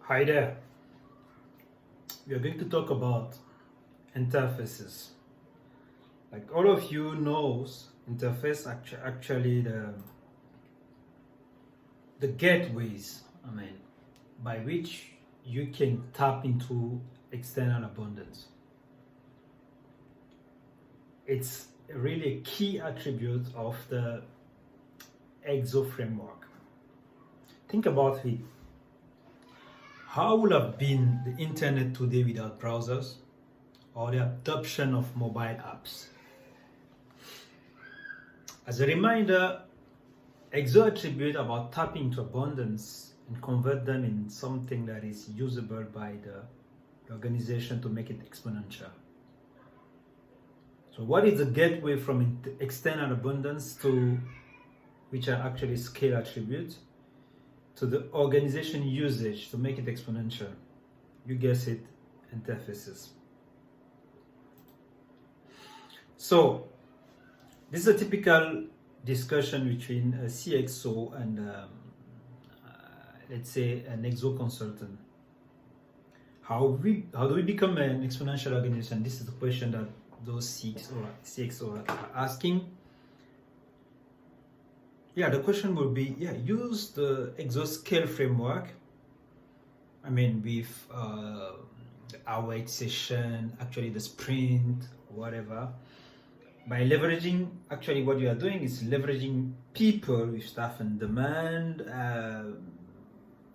Hi there. We are going to talk about interfaces. Like all of you knows, interface actually the gateways. By which you can tap into external abundance. It's really a key attribute of the ExO framework. Think about it. How would have been the internet today without browsers or the adoption of mobile apps? As a reminder, ExO attribute about tapping into abundance and convert them in something that is usable by the organization to make it exponential. So what is the gateway from external abundance to, which are actually scale attributes, to the organization usage to make it exponential? You guess it, interfaces. So this is a typical discussion between a CXO and let's say an ExO consultant. How do we become an exponential organization? This is the question that those CXO are asking. Yeah, the question would be, use the ExO scale framework. With the hour 8 session, actually the sprint, whatever. By leveraging, actually what you are doing is leveraging people with staff and demand,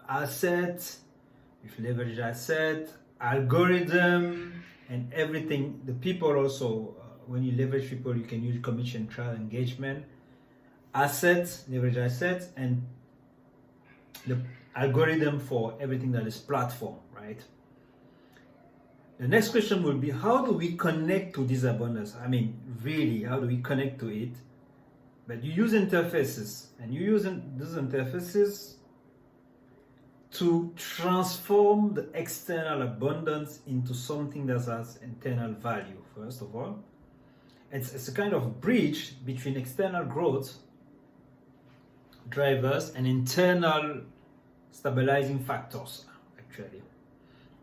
assets, with leverage asset, algorithm, and everything. The people also, when you leverage people, you can use commission, trial, engagement, assets, leverage assets, and the algorithm for everything that is platform, right? The next question will be, how do we connect to this abundance? Really, how do we connect to it? But you use interfaces, and you use these interfaces to transform the external abundance into something that has internal value, first of all. It's a kind of bridge between external growth drivers and internal stabilizing factors, actually.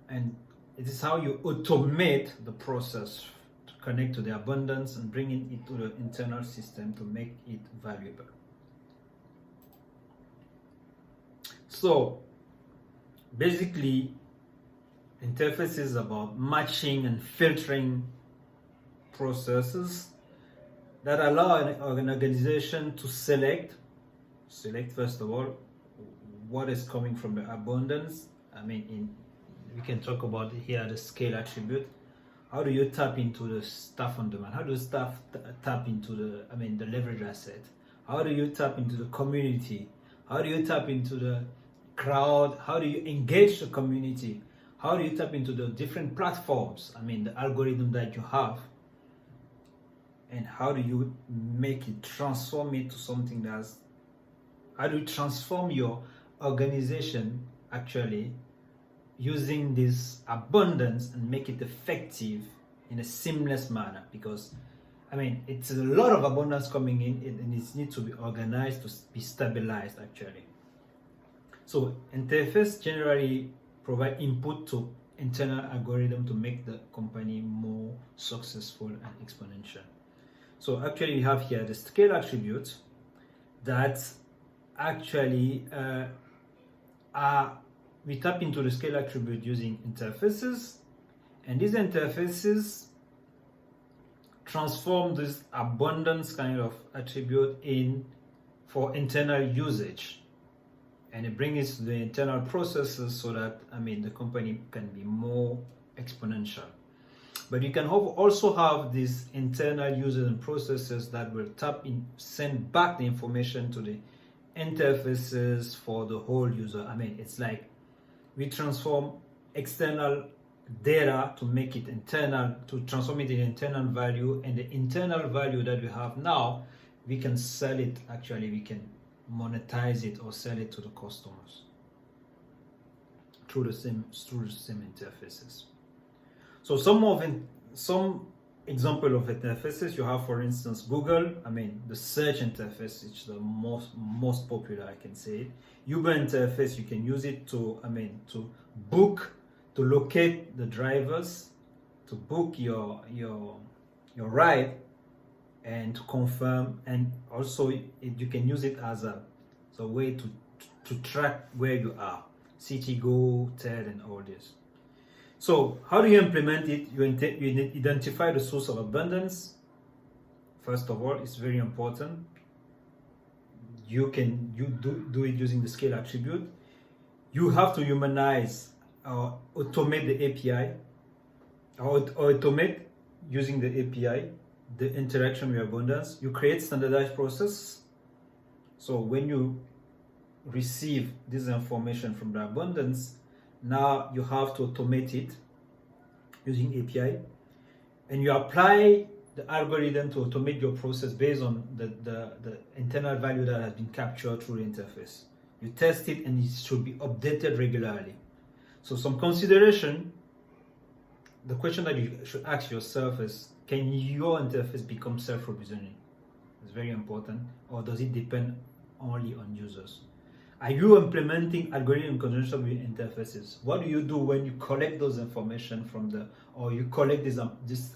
And it is how you automate the process to connect to the abundance and bringing it to the internal system to make it valuable. So basically, interface is about matching and filtering processes that allow an organization to select first of all what is coming from the abundance. We can talk about here the scale attribute. How do you tap into the staff on demand? How do staff tap into the leverage asset? How do you tap into the community? How do you tap into the crowd? How do you engage the community? How do you tap into the different platforms? The algorithm that you have, and how do you make it, transform it to something that's, how do you transform your organization actually using this abundance and make it effective in a seamless manner? Because it's a lot of abundance coming in, and it needs to be organized to be stabilized actually. So interface generally provide input to internal algorithm to make the company more successful and exponential. So actually we have here the scale attributes that actually we tap into the scale attribute using interfaces, and these interfaces transform this abundance kind of attribute in for internal usage, and it brings it to the internal processes so that the company can be more exponential. But you can also have these internal users and processes that will send back the information to the interfaces for the whole user. It's like we transform external data to make it internal, to transform it in internal value, and the internal value that we have now, we can sell it, actually we can monetize it or sell it to the customers through the same interfaces. So some example of interfaces you have, for instance, Google, the search interface, which is the most popular, I can say it. Uber interface, you can use it to to book, to locate the drivers, to book your ride, and to confirm, and also you can use it as a way to track where you are, CityGo, TED, and all this. So how do you implement it? You identify the source of abundance. First of all, it's very important. You do it using the scale attribute. You have to humanize or automate the API, or automate using the API the interaction with abundance. You create standardized process. So when you receive this information from the abundance, now you have to automate it using API, and you apply the algorithm to automate your process based on the internal value that has been captured through the interface. You test it, and it should be updated regularly. So some consideration, the question that you should ask yourself is, can your interface become self-provisioning? It's very important. Or does it depend only on users? Are you implementing algorithm in conjunction with interfaces? What do you do when you collect those information from or you collect this